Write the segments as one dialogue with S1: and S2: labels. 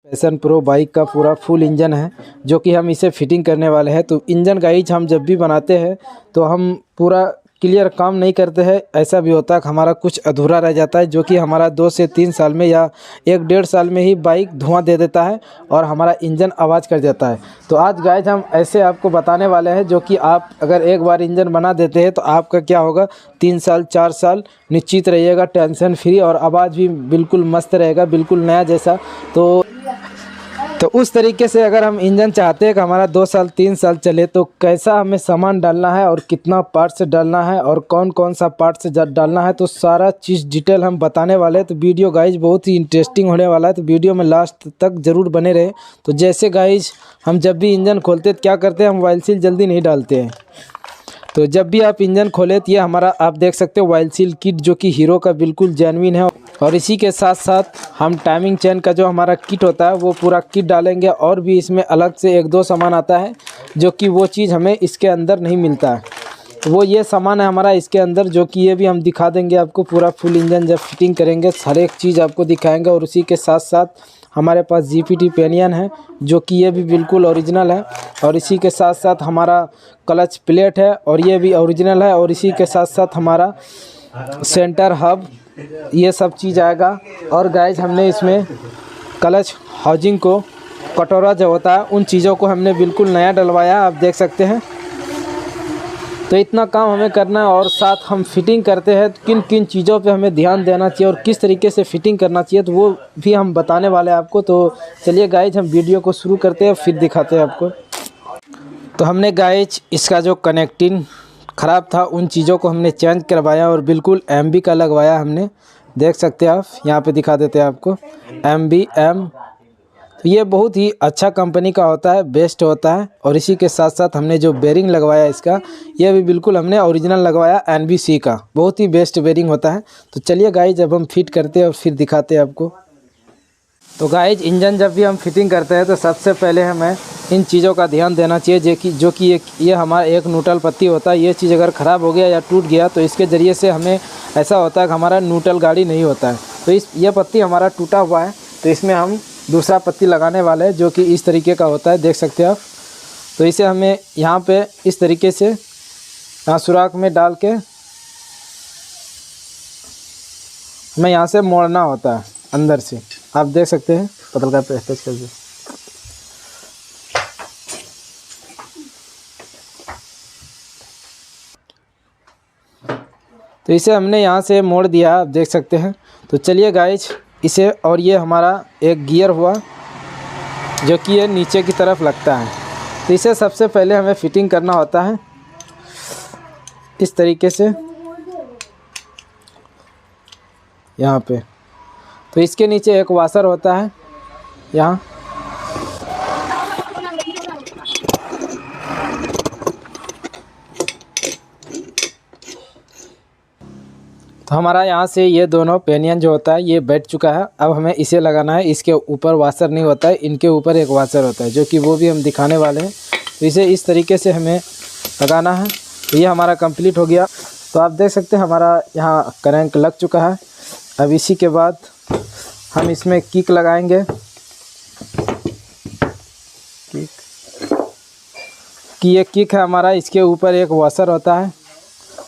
S1: Passion pro bike का पूरा full engine है जो कि हम इसे फिटिंग करने वाले हैं। तो इंजन गाइज हम जब भी बनाते हैं तो हम पूरा क्लियर काम नहीं करते हैं। ऐसा भी होता है कि हमारा कुछ अधूरा रह जाता है, जो कि हमारा 2 से 3 साल में या 1 साल में ही बाइक धुआं दे देता है और हमारा इंजन आवाज़ कर जाता है। तो आज गाइज हम ऐसे आपको बताने वाले हैं जो कि आप अगर एक बार इंजन बना देते हैं तो आपका क्या होगा, 3 साल 4 साल निश्चित रहिएगा, टेंशन फ्री, और आवाज़ भी बिल्कुल मस्त रहेगा, बिल्कुल नया जैसा। तो उस तरीके से अगर हम इंजन चाहते हैं कि हमारा 2 साल 3 साल चले तो कैसा हमें सामान डालना है और कितना पार्ट्स डालना है और कौन कौन सा पार्ट्स डालना है, तो सारा चीज़ डिटेल हम बताने वाले हैं। तो वीडियो गाइज बहुत ही इंटरेस्टिंग होने वाला है, तो वीडियो में लास्ट तक ज़रूर बने रहे। तो जैसे गाइज हम जब भी इंजन खोलते तो क्या करते हैं, हम ऑयल सील जल्दी नहीं डालते हैं। तो जब भी आप इंजन खोले तो ये हमारा आप देख सकते हो ऑयल सील किट जो कि हीरो का बिल्कुल जेन्युइन है। और इसी के साथ साथ हम टाइमिंग चेन का जो हमारा किट होता है वो पूरा किट डालेंगे, और भी इसमें अलग से 1-2 सामान आता है जो कि वो चीज़ हमें इसके अंदर नहीं मिलता है। तो वो ये सामान है हमारा इसके अंदर, जो कि ये भी हम दिखा देंगे आपको। पूरा फुल इंजन जब फिटिंग करेंगे हर एक चीज़ आपको दिखाएंगे। और उसी के साथ साथ हमारे पास जीपीटी पेनियन है जो कि ये भी बिल्कुल ओरिजिनल है। और इसी के साथ साथ हमारा क्लच प्लेट है और ये भी ओरिजिनल है। और इसी के साथ साथ हमारा सेंटर हब, ये सब चीज़ आएगा। और गाइज हमने इसमें क्लच हाउजिंग को, कटोरा जो होता है, उन चीज़ों को हमने बिल्कुल नया डलवाया, आप देख सकते हैं। तो इतना काम हमें करना है, और साथ हम फिटिंग करते हैं तो किन किन चीज़ों पे हमें ध्यान देना चाहिए और किस तरीके से फिटिंग करना चाहिए, तो वो भी हम बताने वाले हैं आपको। तो चलिए गाइज हम वीडियो को शुरू करते हैं, फिर दिखाते हैं आपको। तो हमने गाइज इसका जो कनेक्टिंग ख़राब था उन चीज़ों को हमने चेंज करवाया और बिल्कुल MB का लगवाया हमने, देख सकते हैं आप। यहाँ पे दिखा देते हैं आपको MBM। तो ये बहुत ही अच्छा कंपनी का होता है, बेस्ट होता है। और इसी के साथ साथ हमने जो बेरिंग लगवाया इसका, ये भी बिल्कुल हमने ओरिजिनल लगवाया NBC का, बहुत ही बेस्ट बेरिंग होता है। तो चलिए गाइज अब हम फिट करते हैं और फिर दिखाते हैं आपको। तो गाइज इंजन जब भी हम फिटिंग करते हैं तो सबसे पहले हमें इन चीज़ों का ध्यान देना चाहिए, जो कि ये हमारा एक न्यूट्रल पत्ती होता है। ये चीज़ अगर ख़राब हो गया या टूट गया तो इसके ज़रिए से हमें ऐसा होता है कि हमारा न्यूट्रल गाड़ी नहीं होता है। तो ये पत्ती हमारा टूटा हुआ है, तो इसमें हम दूसरा पत्ती लगाने वाले हैं जो कि इस तरीके का होता है, देख सकते हैं आप। तो इसे हमें यहाँ पे इस तरीके से यहाँ सुराख में डाल के हमें यहाँ से मोड़ना होता है अंदर से, आप देख सकते हैं। पतल का पेस्ट कर दो। तो इसे हमने यहाँ से मोड़ दिया, आप देख सकते हैं। तो चलिए गाइज इसे, और ये हमारा एक गियर हुआ जो कि ये नीचे की तरफ लगता है। तो इसे सबसे पहले हमें फिटिंग करना होता है इस तरीके से यहाँ पे। तो इसके नीचे एक वाशर होता है यहाँ, तो हमारा यहाँ से ये दोनों पेनियन जो होता है ये बैठ चुका है। अब हमें इसे लगाना है। इसके ऊपर वाशर नहीं होता है, इनके ऊपर एक वाशर होता है जो कि वो भी हम दिखाने वाले हैं। तो इसे इस तरीके से हमें लगाना है। तो ये हमारा कंप्लीट हो गया। तो आप देख सकते हैं हमारा यहाँ क्रैंक लग चुका है। अब इसी के बाद हम इसमें किक लगाएंगे। कि ये किक है हमारा, इसके ऊपर एक वाशर होता है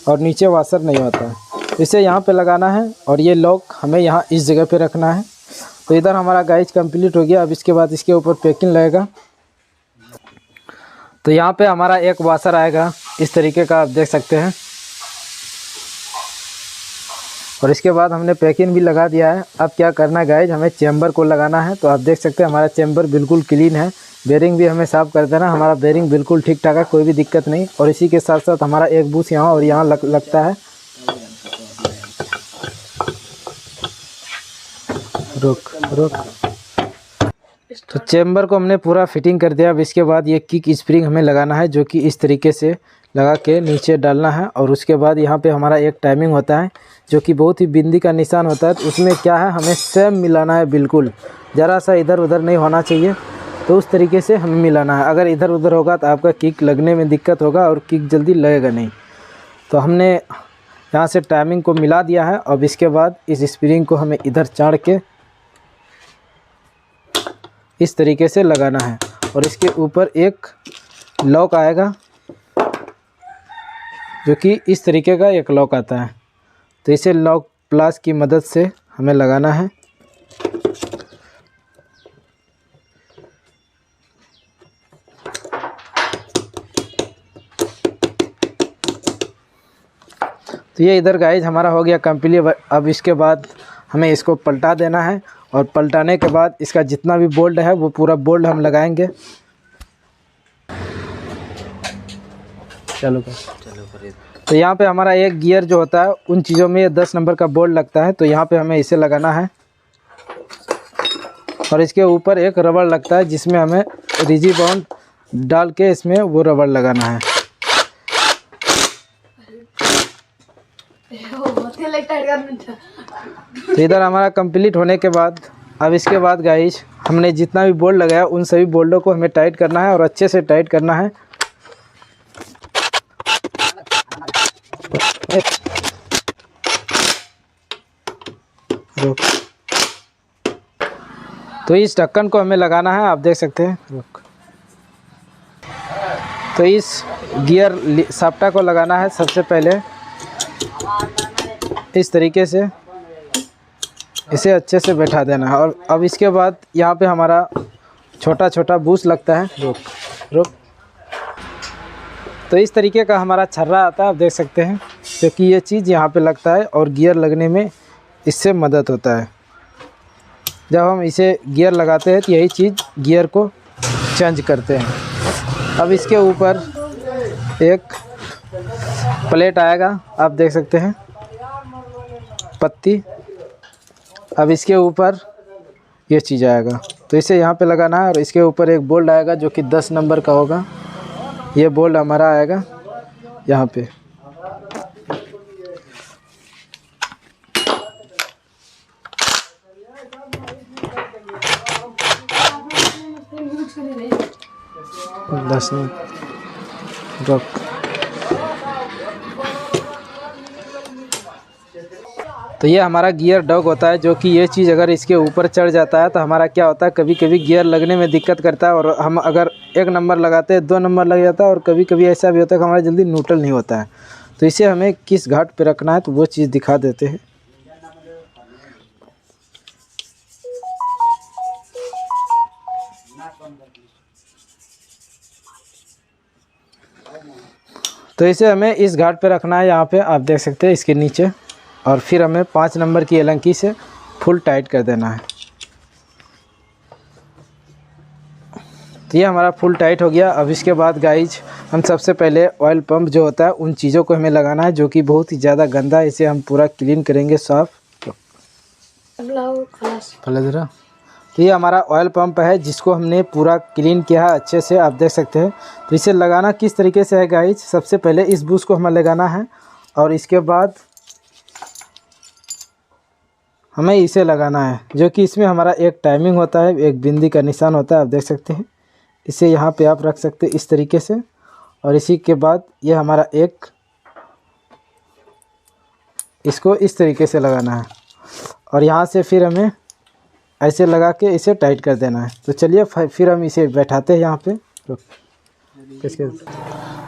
S1: और नीचे वाशर नहीं होता है। इसे यहाँ पे लगाना है और ये लॉक हमें यहाँ इस जगह पे रखना है। तो इधर हमारा गाइज कंप्लीट हो गया। अब इसके बाद इसके ऊपर पैकिंग लगेगा। तो यहाँ पे हमारा एक वाशर आएगा इस तरीके का, आप देख सकते हैं। और इसके बाद हमने पैकिंग भी लगा दिया है। अब क्या करना है गाइज, हमें चैम्बर को लगाना है। तो आप देख सकते हैं हमारा चैम्बर बिल्कुल क्लीन है। बेरिंग भी हमें साफ़ कर देना, हमारा बेरिंग बिल्कुल ठीक ठाक है, कोई भी दिक्कत नहीं। और इसी के साथ साथ हमारा एक बूथ यहाँ और यहाँ लगता है। रुक। तो चैम्बर को हमने पूरा फिटिंग कर दिया। अब इसके बाद ये किक स्प्रिंग हमें लगाना है जो कि इस तरीके से लगा के नीचे डालना है। और उसके बाद यहाँ पे हमारा एक टाइमिंग होता है जो कि बहुत ही बिंदी का निशान होता है। तो उसमें क्या है, हमें सेम मिलाना है, बिल्कुल ज़रा सा इधर उधर नहीं होना चाहिए। तो उस तरीके से हमें मिलाना है। अगर इधर उधर होगा तो आपका किक लगने में दिक्कत होगा और किक जल्दी लगेगा नहीं। तो हमने यहाँ से टाइमिंग को मिला दिया है। अब इसके बाद इस स्प्रिंग को हमें इधर चाड़ के इस तरीके से लगाना है। और इसके ऊपर एक लॉक आएगा जो कि इस तरीके का एक लॉक आता है। तो इसे लॉक प्लास की मदद से हमें लगाना है। तो ये इधर गाइज हमारा हो गया कंप्लीट। अब इसके बाद हमें इसको पलटा देना है और पलटाने के बाद इसका जितना भी बोल्ट है वो पूरा बोल्ट हम लगाएंगे। चलो तो यहाँ पे हमारा एक गियर जो होता है उन चीज़ों में 10 नंबर का बोल्ट लगता है। तो यहाँ पे हमें इसे लगाना है और इसके ऊपर एक रबड़ लगता है जिसमें हमें रिजी बाउंड डाल के इसमें वो रबड़ लगाना है। तो इधर हमारा कंप्लीट होने के बाद अब इसके बाद गाइस हमने जितना भी बोल्ट लगाया उन सभी बोल्टों को हमें टाइट करना है और अच्छे से टाइट करना है। तो इस ढक्कन को हमें लगाना है, आप देख सकते हैं। तो इस गियर साप्टा को लगाना है सबसे पहले इस तरीके से, इसे अच्छे से बैठा देना है। और अब इसके बाद यहाँ पे हमारा छोटा छोटा बूस्ट लगता है। रुक। तो इस तरीके का हमारा छर्रा आता है, आप देख सकते हैं, क्योंकि ये चीज़ यहाँ पे लगता है और गियर लगने में इससे मदद होता है। जब हम इसे गियर लगाते हैं तो यही चीज़ गियर को चेंज करते हैं। अब इसके ऊपर एक प्लेट आएगा, आप देख सकते हैं, पत्ती। अब इसके ऊपर ये चीज़ आएगा, तो इसे यहाँ पे लगाना है और इसके ऊपर एक बोल्ट आएगा जो कि 10 नंबर का होगा। ये बोल्ट हमारा आएगा यहाँ पे। तो ये हमारा गियर डॉग होता है, जो कि ये चीज़ अगर इसके ऊपर चढ़ जाता है तो हमारा क्या होता है, कभी कभी गियर लगने में दिक्कत करता है। और हम अगर 1 नंबर लगाते हैं 2 नंबर लग जाता है, और कभी कभी ऐसा भी होता है कि हमारा जल्दी न्यूट्रल नहीं होता है। तो इसे हमें किस घाट पे रखना है तो वो चीज़ दिखा देते हैं। तो इसे हमें इस घाट पे रखना है, यहाँ पे आप देख सकते हैं इसके नीचे। और फिर हमें 5 नंबर की एलंकी से फुल टाइट कर देना है। तो ये हमारा फुल टाइट हो गया। अब इसके बाद गाइज हम सबसे पहले ऑयल पंप जो होता है उन चीज़ों को हमें लगाना है, जो कि बहुत ही ज़्यादा गंदा है। इसे हम पूरा क्लीन करेंगे, साफ। तो ये हमारा ऑयल पंप है जिसको हमने पूरा क्लीन किया है अच्छे से, आप देख सकते हैं। तो इसे लगाना किस तरीके से है गाइज, सबसे पहले इस बूस्ट को हमें लगाना है और इसके बाद हमें इसे लगाना है, जो कि इसमें हमारा एक टाइमिंग होता है, एक बिंदी का निशान होता है, आप देख सकते हैं। इसे यहाँ पे आप रख सकते हैं इस तरीके से। और इसी के बाद ये हमारा एक, इसको इस तरीके से लगाना है और यहाँ से फिर हमें ऐसे लगा के इसे टाइट कर देना है। तो चलिए फिर हम इसे बैठाते हैं यहाँ पे।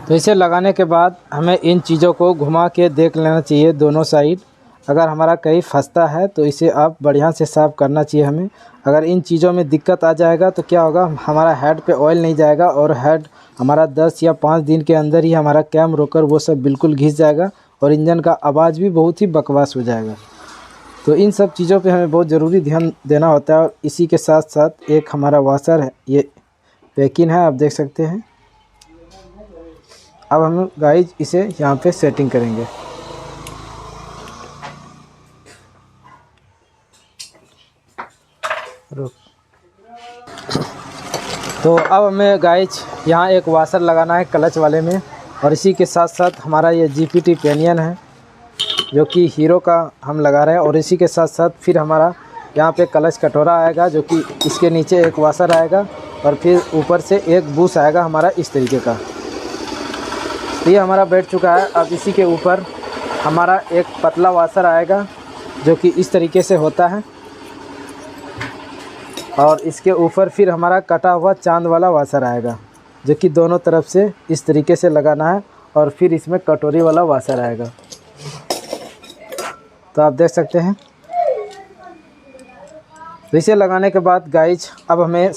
S1: तो इसे लगाने के बाद हमें इन चीज़ों को घुमा के देख लेना चाहिए दोनों साइड। अगर हमारा कहीं फंसता है तो इसे आप बढ़िया से साफ़ करना चाहिए हमें। अगर इन चीज़ों में दिक्कत आ जाएगा तो क्या होगा, हमारा हेड पे ऑयल नहीं जाएगा और हेड हमारा 10 या 5 दिन के अंदर ही हमारा कैम रोकर वो सब बिल्कुल घिस जाएगा और इंजन का आवाज़ भी बहुत ही बकवास हो जाएगा। तो इन सब चीज़ों पे हमें बहुत ज़रूरी ध्यान देना होता है। और इसी के साथ साथ एक हमारा वाशर है, ये पैकिंग है, आप देख सकते हैं। अब हम गाइज इसे यहाँ पे सेटिंग करेंगे। तो अब हमें गाइज यहाँ एक वाशर लगाना है क्लच वाले में, और इसी के साथ साथ हमारा ये जीपीटी पेनियन है जो कि हीरो का हम लगा रहे हैं। और इसी के साथ साथ फिर हमारा यहाँ पे क्लच कटोरा आएगा, जो कि इसके नीचे एक वाशर आएगा और फिर ऊपर से एक बूस आएगा हमारा इस तरीके का। तो ये हमारा बैठ चुका है। अब इसी के ऊपर हमारा एक पतला वाशर आएगा जो कि इस तरीके से होता है। और इसके ऊपर फिर हमारा कटा हुआ चांद वाला वाशर आएगा, जो कि दोनों तरफ से इस तरीके से लगाना है। और फिर इसमें कटोरी वाला वाशर आएगा। तो आप देख सकते हैं। तो इसे लगाने के बाद गाइज अब हमें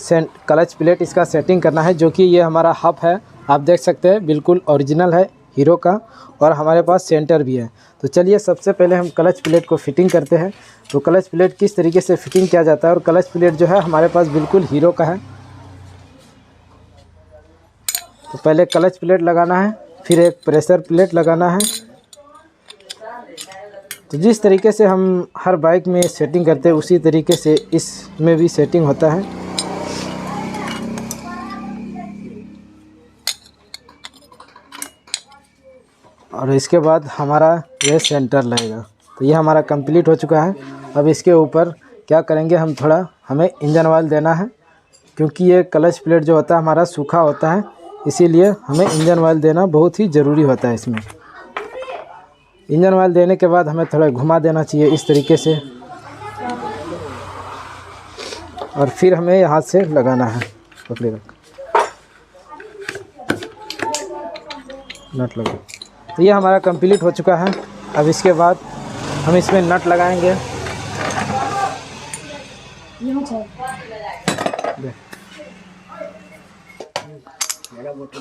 S1: क्लच प्लेट इसका सेटिंग करना है, जो कि ये हमारा हब है। आप देख सकते हैं बिल्कुल ओरिजिनल है हीरो का, और हमारे पास सेंटर भी है। तो चलिए सबसे पहले हम क्लच प्लेट को फिटिंग करते हैं। तो क्लच प्लेट किस तरीके से फिटिंग किया जाता है, और क्लच प्लेट जो है हमारे पास बिल्कुल हीरो का है। तो पहले क्लच प्लेट लगाना है, फिर एक प्रेशर प्लेट लगाना है। तो जिस तरीके से हम हर बाइक में सेटिंग करते हैं उसी तरीके से इसमें भी सेटिंग होता है। और इसके बाद हमारा ये सेंटर लगेगा। तो ये हमारा कंप्लीट हो चुका है। अब इसके ऊपर क्या करेंगे, हम थोड़ा हमें इंजन ऑयल देना है, क्योंकि ये क्लच प्लेट जो होता है हमारा सूखा होता है, इसीलिए हमें इंजन ऑयल देना बहुत ही ज़रूरी होता है इसमें। इंजन ऑयल देने के बाद हमें थोड़ा घुमा देना चाहिए इस तरीके से, और फिर हमें हाथ से लगाना है। पकड़े रख नट लगा। तो ये हमारा कंप्लीट हो चुका है। अब इसके बाद हम इसमें नट लगाएंगे।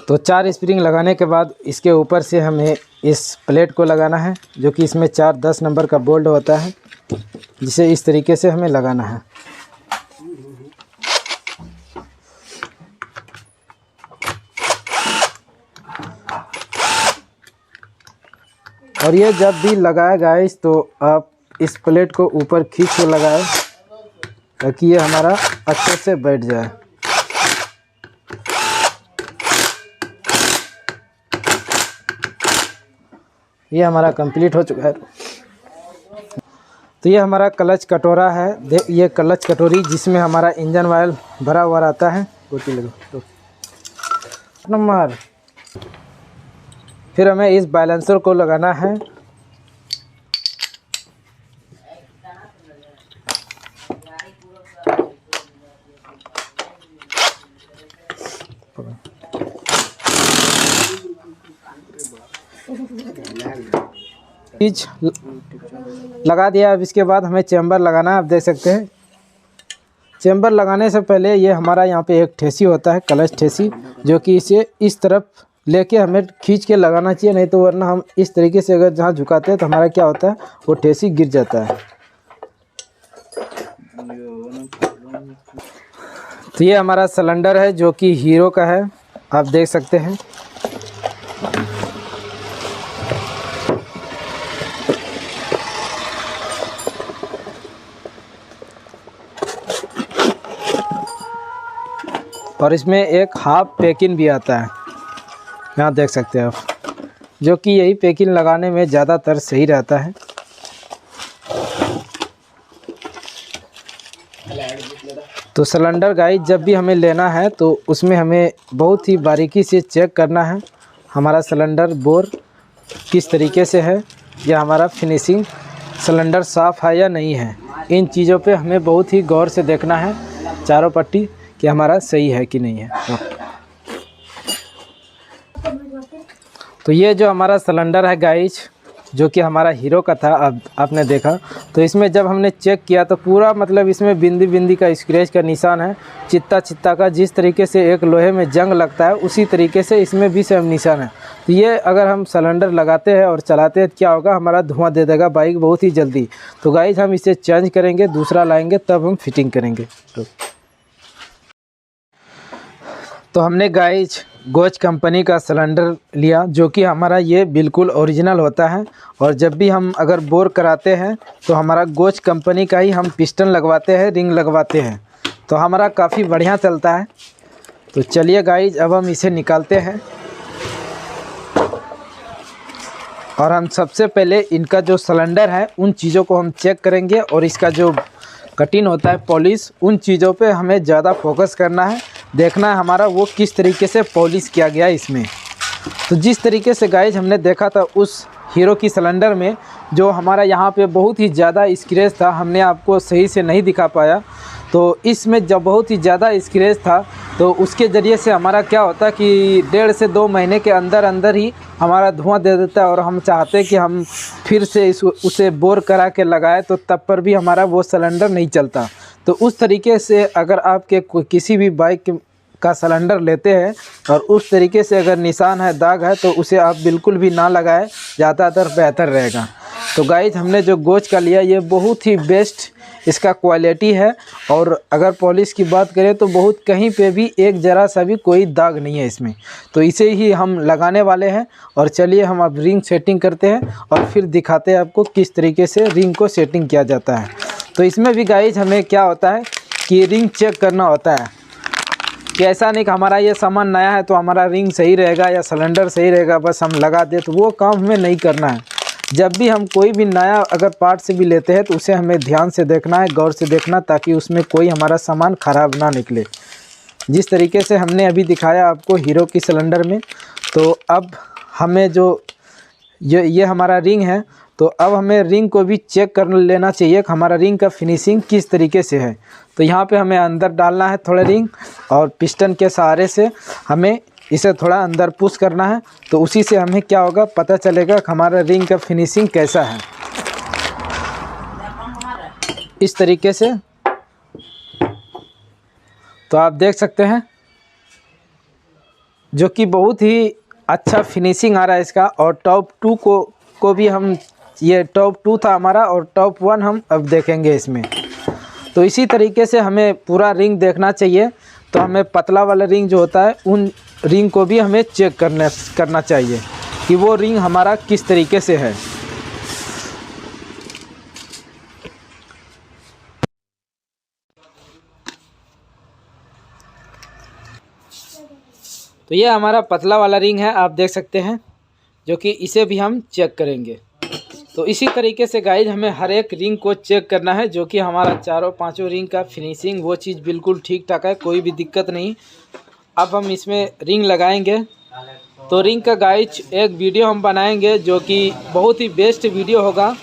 S1: तो 4 स्प्रिंग लगाने के बाद इसके ऊपर से हमें इस प्लेट को लगाना है, जो कि इसमें 4 10 नंबर का बोल्ट होता है, जिसे इस तरीके से हमें लगाना है। और ये जब भी लगाए गाइस, तो आप इस प्लेट को ऊपर खींच के लगाएं, ताकि ये हमारा अच्छे से बैठ जाए। ये हमारा कंप्लीट हो चुका है। तो ये हमारा क्लच कटोरा है। ये क्लच कटोरी जिसमें हमारा इंजन ऑयल भरा हुआ रहता है। तो नंबर फिर हमें इस बैलेंसर को लगाना है। चीज लगा दिया। अब इसके बाद हमें चैम्बर लगाना है। आप देख सकते हैं चैम्बर लगाने से पहले ये हमारा यहाँ पे एक ठेसी होता है, क्लच ठेसी, जो कि इसे इस तरफ लेके हमें खींच के लगाना चाहिए, नहीं तो वरना हम इस तरीके से अगर जहाँ झुकाते हैं तो हमारा क्या होता है, वो ठेसी गिर जाता है। तो ये हमारा सिलेंडर है, जो कि हीरो का है। आप देख सकते हैं। और इसमें एक हाफ पैकिंग भी आता है, यहाँ देख सकते हैं आप, जो कि यही पैकिंग लगाने में ज़्यादातर सही रहता है। तो सिलेंडर गाइस जब भी हमें लेना है तो उसमें हमें बहुत ही बारीकी से चेक करना है हमारा सिलेंडर बोर किस तरीके से है, या हमारा फिनिशिंग सिलेंडर साफ़ है या नहीं है। इन चीज़ों पे हमें बहुत ही गौर से देखना है चारों पट्टी कि हमारा सही है कि नहीं है। तो ये जो हमारा सिलेंडर है गाइस, जो कि हमारा हीरो का था, अब आपने देखा, तो इसमें जब हमने चेक किया तो पूरा मतलब इसमें बिंदी बिंदी का स्क्रैच का निशान है, चित्ता चित्ता का। जिस तरीके से एक लोहे में जंग लगता है उसी तरीके से इसमें भी सेम निशान है। तो ये अगर हम सिलेंडर लगाते हैं और चलाते हैं क्या होगा, हमारा धुआं दे देगा बाइक बहुत ही जल्दी। तो गाइस हम इसे चेंज करेंगे, दूसरा लाएंगे, तब हम फिटिंग करेंगे। तो हमने गाइस गोच कंपनी का सिलेंडर लिया, जो कि हमारा ये बिल्कुल ओरिजिनल होता है। और जब भी हम अगर बोर कराते हैं तो हमारा गोच कंपनी का ही हम पिस्टन लगवाते हैं, रिंग लगवाते हैं, तो हमारा काफ़ी बढ़िया चलता है। तो चलिए गाइस अब हम इसे निकालते हैं। और हम सबसे पहले इनका जो सिलेंडर है उन चीज़ों को हम चेक करेंगे, और इसका जो कटिंग होता है पॉलिश, उन चीज़ों पे हमें ज़्यादा फोकस करना है, देखना है हमारा वो किस तरीके से पॉलिश किया गया इसमें। तो जिस तरीके से गाइज हमने देखा था उस हीरो की सिलेंडर में, जो हमारा यहाँ पे बहुत ही ज़्यादा स्क्रैच था, हमने आपको सही से नहीं दिखा पाया। तो इसमें जब बहुत ही ज़्यादा स्क्रैच था, तो उसके ज़रिए से हमारा क्या होता है कि 1.5 से 2 महीने के अंदर अंदर ही हमारा धुआं दे देता है। और हम चाहते हैं कि हम फिर से उसे बोर करा के लगाए, तो तब पर भी हमारा वो सिलेंडर नहीं चलता। तो उस तरीके से अगर आपके किसी भी बाइक का सिलेंडर लेते हैं और उस तरीके से अगर निशान है, दाग है, तो उसे आप बिल्कुल भी ना लगाएं, ज़्यादातर बेहतर रहेगा। तो गाइज हमने जो गोच का लिया ये बहुत ही बेस्ट इसका क्वालिटी है। और अगर पॉलिश की बात करें तो बहुत कहीं पे भी एक ज़रा सा भी कोई दाग नहीं है इसमें। तो इसे ही हम लगाने वाले हैं। और चलिए हम अब रिंग सेटिंग करते हैं और फिर दिखाते हैं आपको किस तरीके से रिंग को सेटिंग किया जाता है। तो इसमें भी गाइज हमें क्या होता है कि रिंग चेक करना होता है कि ऐसा नहीं कि हमारा ये सामान नया है तो हमारा रिंग सही रहेगा या सिलेंडर सही रहेगा बस हम लगा दे, तो वो काम हमें नहीं करना है। जब भी हम कोई भी नया अगर पार्ट से भी लेते हैं तो उसे हमें ध्यान से देखना है, गौर से देखना, ताकि उसमें कोई हमारा सामान ख़राब ना निकले। जिस तरीके से हमने अभी दिखाया आपको हीरो की सिलेंडर में। तो अब हमें जो ये हमारा रिंग है, तो अब हमें रिंग को भी चेक कर लेना चाहिए कि हमारा रिंग का फिनिशिंग किस तरीके से है। तो यहाँ पे हमें अंदर डालना है थोड़ा रिंग, और पिस्टन के सहारे से हमें इसे थोड़ा अंदर पुश करना है। तो उसी से हमें क्या होगा पता चलेगा कि हमारा रिंग का फिनिशिंग कैसा है। इस तरीके से तो आप देख सकते हैं जो कि बहुत ही अच्छा फिनिशिंग आ रहा है इसका। और टॉप 2 को भी हम, ये टॉप 2 था हमारा और टॉप 1 हम अब देखेंगे इसमें। तो इसी तरीके से हमें पूरा रिंग देखना चाहिए। तो हमें पतला वाला रिंग जो होता है उन रिंग को भी हमें चेक करना चाहिए कि वो रिंग हमारा किस तरीके से है। तो ये हमारा पतला वाला रिंग है, आप देख सकते हैं, जो कि इसे भी हम चेक करेंगे। तो इसी तरीके से गाइज हमें हर एक रिंग को चेक करना है, जो कि हमारा 4-5 रिंग का फिनिशिंग वो चीज़ बिल्कुल ठीक ठाक है, कोई भी दिक्कत नहीं। अब हम इसमें रिंग लगाएंगे। तो रिंग का गाइज एक वीडियो हम बनाएंगे जो कि बहुत ही बेस्ट वीडियो होगा।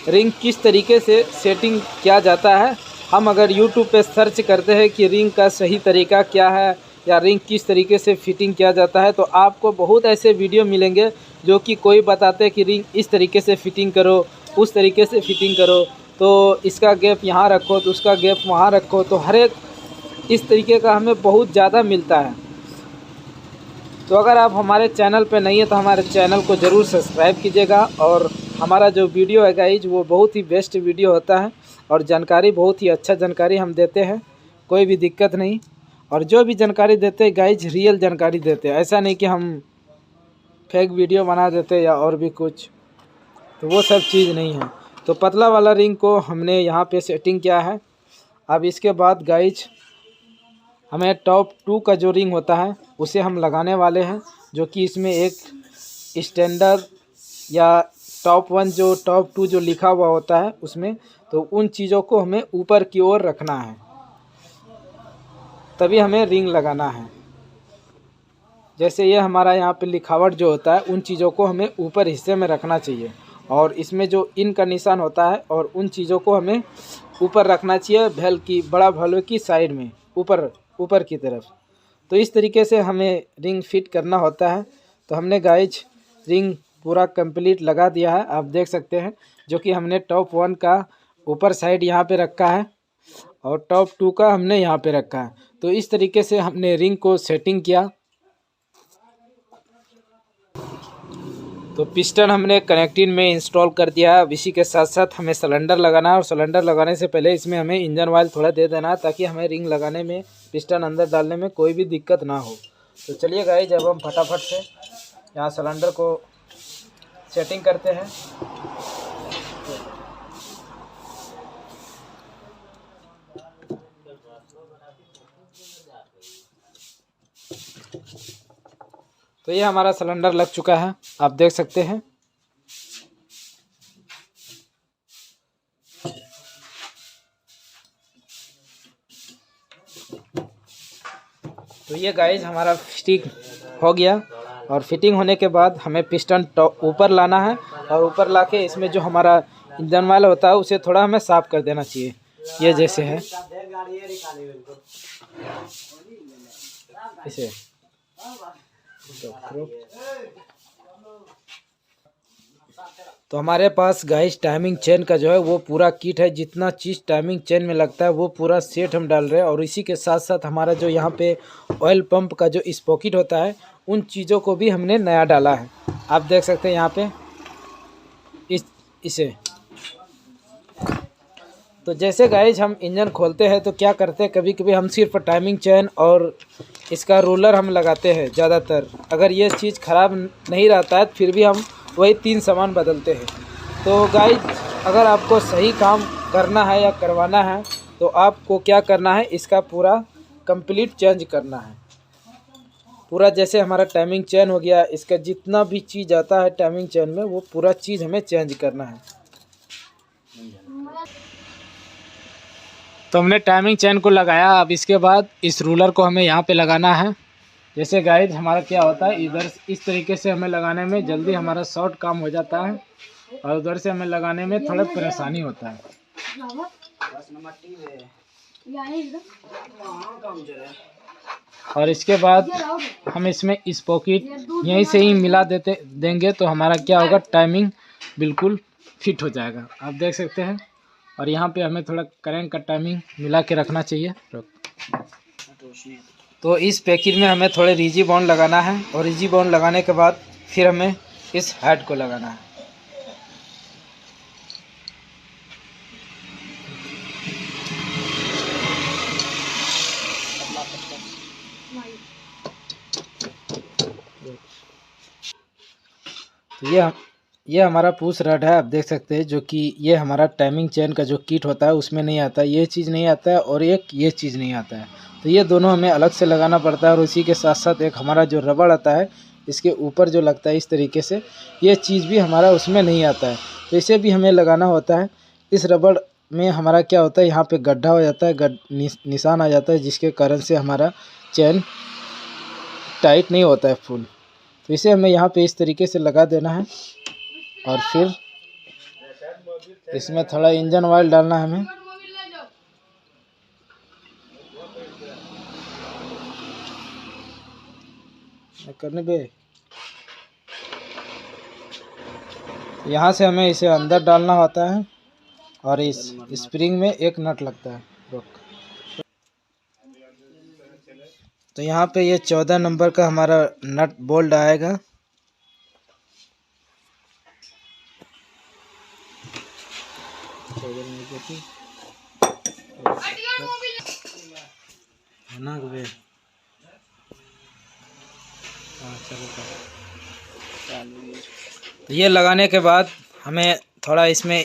S1: रिंग किस तरीके से सेटिंग किया जाता है, हम अगर यूट्यूब पे सर्च करते हैं कि रिंग का सही तरीका क्या है या रिंग किस तरीके से फिटिंग किया जाता है, तो आपको बहुत ऐसे वीडियो मिलेंगे जो कि कोई बताते हैं कि रिंग इस तरीके से फिटिंग करो, उस तरीके से फिटिंग करो, तो इसका गैप यहाँ रखो, तो उसका गैप वहाँ रखो। तो हर एक इस तरीके का हमें बहुत ज़्यादा मिलता है। तो अगर आप हमारे चैनल पे नहीं है तो हमारे चैनल को ज़रूर सब्सक्राइब कीजिएगा। और हमारा जो वीडियो है गाइज वो बहुत ही बेस्ट वीडियो होता है और जानकारी बहुत ही अच्छा जानकारी हम देते हैं, कोई भी दिक्कत नहीं। और जो भी जानकारी देते हैं गाइज रियल जानकारी देते हैं, ऐसा नहीं कि हम फेक वीडियो बना देते या और भी कुछ, तो वो सब चीज़ नहीं है। तो पतला वाला रिंग को हमने यहाँ पे सेटिंग किया है। अब इसके बाद गाइज हमें टॉप 2 का जो रिंग होता है उसे हम लगाने वाले हैं, जो कि इसमें एक स्टैंडर्ड या टॉप 1 जो टॉप 2 जो लिखा हुआ होता है उसमें, तो उन चीज़ों को हमें ऊपर की ओर रखना है, तभी हमें रिंग लगाना है। जैसे ये हमारा यहाँ पे लिखावट जो होता है उन चीज़ों को हमें ऊपर हिस्से में रखना चाहिए, और इसमें जो इन का निशान होता है और उन चीज़ों को हमें ऊपर रखना चाहिए, भेल की बड़ा भैल की साइड में ऊपर की तरफ। तो इस तरीके से हमें रिंग फिट करना होता है। तो हमने गाइज रिंग पूरा कंप्लीट लगा दिया है, आप देख सकते हैं, जो कि हमने टॉप 1 का ऊपर साइड यहाँ पे रखा है और टॉप 2 का हमने यहाँ पे रखा है। तो इस तरीके से हमने रिंग को सेटिंग किया। तो पिस्टन हमने कनेक्टिंग में इंस्टॉल कर दिया है। अब इसी के साथ साथ हमें सिलेंडर लगाना है, और सिलेंडर लगाने से पहले इसमें हमें इंजन ऑयल थोड़ा दे देना है, ताकि हमें रिंग लगाने में, पिस्टन अंदर डालने में कोई भी दिक्कत ना हो। तो चलिए गाइस, जब हम फटाफट से यहाँ सिलेंडर को सेटिंग करते हैं। तो ये हमारा सिलेंडर लग चुका है, आप देख सकते हैं। तो ये गाइज हमारा फिटिंग हो गया, और फिटिंग होने के बाद हमें पिस्टन ऊपर लाना है, और ऊपर लाके इसमें जो हमारा इंजन ऑयल होता है उसे थोड़ा हमें साफ़ कर देना चाहिए, ये जैसे है। इसे तो हमारे पास गाइस टाइमिंग चेन का जो है वो पूरा किट है। जितना चीज़ टाइमिंग चेन में लगता है वो पूरा सेट हम डाल रहे हैं। और इसी के साथ साथ हमारा जो यहाँ पे ऑयल पंप का जो स्पॉकेट होता है उन चीज़ों को भी हमने नया डाला है। आप देख सकते हैं यहाँ पे इसे। तो जैसे गाइस हम इंजन खोलते हैं तो क्या करते हैं, कभी कभी हम सिर्फ टाइमिंग चेन और इसका रोलर हम लगाते हैं ज़्यादातर। अगर ये चीज़ ख़राब नहीं रहता है फिर भी हम वही 3 सामान बदलते हैं। तो गाइस अगर आपको सही काम करना है या करवाना है तो आपको क्या करना है, इसका पूरा कंप्लीट चेंज करना है पूरा। जैसे हमारा टाइमिंग चेन हो गया, इसका जितना भी चीज़ आता है टाइमिंग चेन में वो पूरा चीज़ हमें चेंज करना है। तो हमने टाइमिंग चेन को लगाया। अब इसके बाद इस रूलर को हमें यहाँ पे लगाना है। जैसे गाइस हमारा क्या होता है, इधर इस तरीके से हमें लगाने में जल्दी हमारा शॉर्ट काम हो जाता है और उधर से हमें लगाने में थोड़ा परेशानी होता है। और इसके बाद हम इसमें स्पॉकेट यहीं से ही मिला देंगे तो हमारा क्या होगा, टाइमिंग बिल्कुल फिट हो जाएगा। आप देख सकते हैं। और यहाँ पे हमें थोड़ा करेंट का टाइमिंग मिला के रखना चाहिए। तो इस पैकेट में हमें थोड़े रिजी बॉन्ड लगाना है और रिजी बॉन्ड लगाने के बाद फिर हमें इस हेड को लगाना है। तो ये हमारा पुश रड है। आप देख सकते हैं जो कि ये हमारा टाइमिंग चेन का जो किट होता है उसमें नहीं आता है, ये चीज़ नहीं आता है और एक ये चीज़ नहीं आता है। तो ये दोनों हमें अलग से लगाना पड़ता है। और उसी के साथ साथ एक हमारा जो रबड़ आता है इसके ऊपर जो लगता है इस तरीके से, ये चीज़ भी हमारा उसमें नहीं आता है, तो इसे भी हमें लगाना होता है। इस रबड़ में हमारा क्या होता है, यहाँ पे गड्ढा हो जाता है, निशान आ जाता है, जिसके कारण से हमारा चेन टाइट नहीं होता है फुल। तो इसे हमें यहाँ पे इस तरीके से लगा देना है और फिर इसमें थोड़ा इंजन ऑयल डालना है हमें। करने पे यहाँ से हमें इसे अंदर डालना होता है और इस स्प्रिंग में एक नट लगता है। तो यहाँ पे ये 14 नंबर का हमारा नट बोल्ट आएगा। तो ये लगाने के बाद हमें थोड़ा इसमें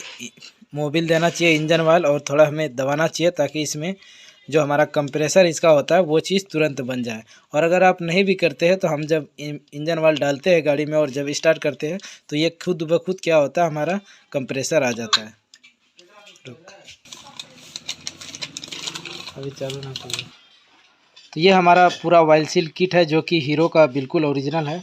S1: मोबिल देना चाहिए, इंजन ऑयल, और थोड़ा हमें दबाना चाहिए ताकि इसमें जो हमारा कंप्रेसर इसका होता है वो चीज़ तुरंत बन जाए। और अगर आप नहीं भी करते हैं तो हम जब इंजन ऑयल डालते हैं गाड़ी में और जब स्टार्ट करते हैं तो ये खुद ब खुद क्या होता है, हमारा कंप्रेसर आ जाता है। अभी चालू ना करिए। तो ये हमारा पूरा ऑयल सील किट है जो कि हीरो का बिल्कुल ओरिजिनल है।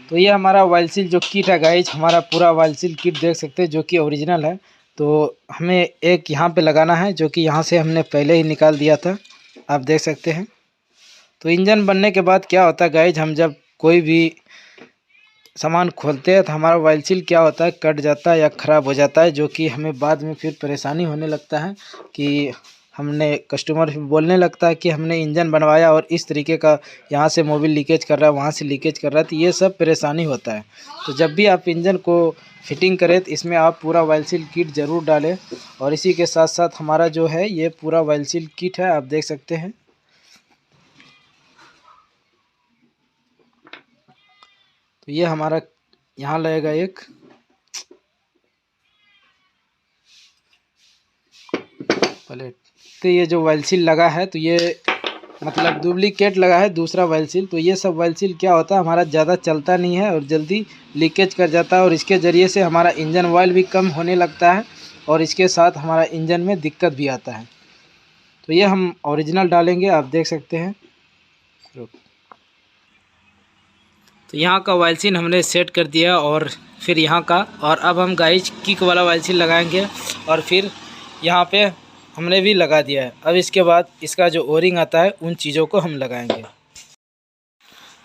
S1: तो ये हमारा ऑयल सील जो किट है गाइज, हमारा पूरा ऑयल सील किट देख सकते हैं जो कि ओरिजिनल है। तो हमें एक यहाँ पे लगाना है जो कि यहाँ से हमने पहले ही निकाल दिया था, आप देख सकते हैं। तो इंजन बनने के बाद क्या होता है गाइज, हम जब कोई भी सामान खोलते हैं तो हमारा ऑयल सील क्या होता है, कट जाता है या ख़राब हो जाता है, जो कि हमें बाद में फिर परेशानी होने लगता है कि हमने कस्टमर बोलने लगता है कि हमने इंजन बनवाया और इस तरीके का यहाँ से मोबिल लीकेज कर रहा है, वहाँ से लीकेज कर रहा है। तो ये सब परेशानी होता है। तो जब भी आप इंजन को फिटिंग करें तो इसमें आप पूरा ऑयल सील किट ज़रूर डालें। और इसी के साथ साथ हमारा जो है ये पूरा ऑयल सील किट है, आप देख सकते हैं। तो ये हमारा यहाँ लगेगा एक प्लेट। तो ये जो ऑयल सील लगा है तो ये मतलब डुप्लीकेट लगा है दूसरा ऑयल सील। तो ये सब ऑयल सील क्या होता है, हमारा ज़्यादा चलता नहीं है और जल्दी लीकेज कर जाता है और इसके ज़रिए से हमारा इंजन ऑयल भी कम होने लगता है और इसके साथ हमारा इंजन में दिक्कत भी आता है। तो ये हम ओरिजिनल डालेंगे, आप देख सकते हैं। तो यहाँ का ऑयल सील हमने सेट कर दिया और फिर यहाँ का, और अब हम गाइज किक वाला ऑयल सील लगाएंगे और फिर यहाँ पे हमने भी लगा दिया है। अब इसके बाद इसका जो ओरिंग आता है उन चीज़ों को हम लगाएंगे।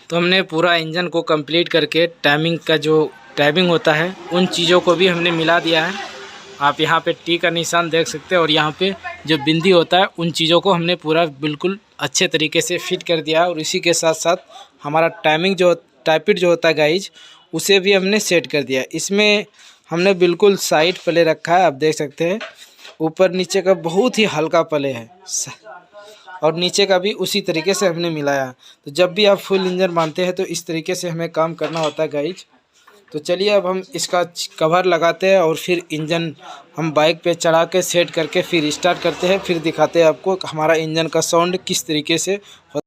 S1: तो हमने पूरा इंजन को कंप्लीट करके टाइमिंग का जो टाइमिंग होता है उन चीज़ों को भी हमने मिला दिया है। आप यहाँ पे टी का निशान देख सकते हैं और यहाँ पे जो बिंदी होता है उन चीज़ों को हमने पूरा बिल्कुल अच्छे तरीके से फिट कर दिया है। और इसी के साथ साथ हमारा टाइमिंग जो टाइपिट जो होता है गाइज उसे भी हमने सेट कर दिया। इसमें हमने बिल्कुल साइड प्ले रखा है, आप देख सकते हैं। ऊपर नीचे का बहुत ही हल्का प्ले है और नीचे का भी उसी तरीके से हमने मिलाया। तो जब भी आप फुल इंजन बांधते हैं तो इस तरीके से हमें काम करना होता है गाइज। तो चलिए अब हम इसका कवर लगाते हैं और फिर इंजन हम बाइक पे चढ़ा के सेट करके फिर स्टार्ट करते हैं। फिर दिखाते हैं आपको हमारा इंजन का साउंड किस तरीके से होता है।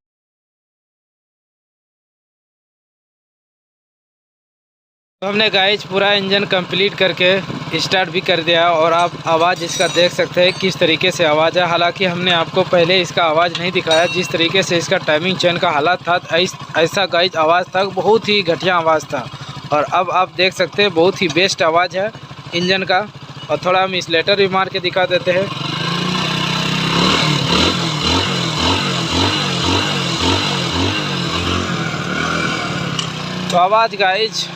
S1: तो हमने गाइज पूरा इंजन कंप्लीट करके स्टार्ट भी कर दिया और आप आवाज़ इसका देख सकते हैं किस तरीके से आवाज़ है। हालांकि हमने आपको पहले इसका आवाज़ नहीं दिखाया, जिस तरीके से इसका टाइमिंग चेन का हालात था ऐसा गाइज आवाज़ था, बहुत ही घटिया आवाज़ था। और अब आप देख सकते हैं बहुत ही बेस्ट आवाज़ है इंजन का। और थोड़ा हम इसलेटर भी मार के दिखा देते हैं। तो आवाज़ गाइज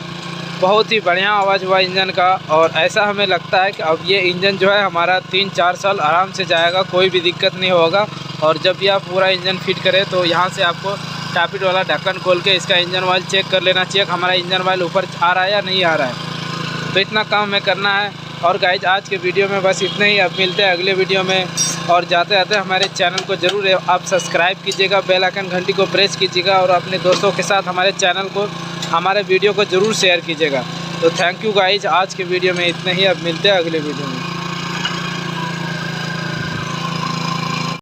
S1: बहुत ही बढ़िया आवाज़ हुआ इंजन का। और ऐसा हमें लगता है कि अब ये इंजन जो है हमारा 3-4 साल आराम से जाएगा, कोई भी दिक्कत नहीं होगा। और जब भी आप पूरा इंजन फिट करें तो यहाँ से आपको टापिट वाला ढक्कन खोल के इसका इंजन ऑयल चेक कर लेना चाहिए, हमारा इंजन ऑयल ऊपर आ रहा है या नहीं आ रहा है। तो इतना काम हमें करना है। और गाइज आज के वीडियो में बस इतना ही। अब मिलते हैं अगले वीडियो में। और जाते जाते हमारे चैनल को ज़रूर आप सब्सक्राइब कीजिएगा, बेल आइकन घंटी को प्रेस कीजिएगा और अपने दोस्तों के साथ हमारे चैनल को हमारे वीडियो को ज़रूर शेयर कीजिएगा। तो थैंक यू गाइज, आज के वीडियो में इतना ही। अब मिलते हैं अगले वीडियो में।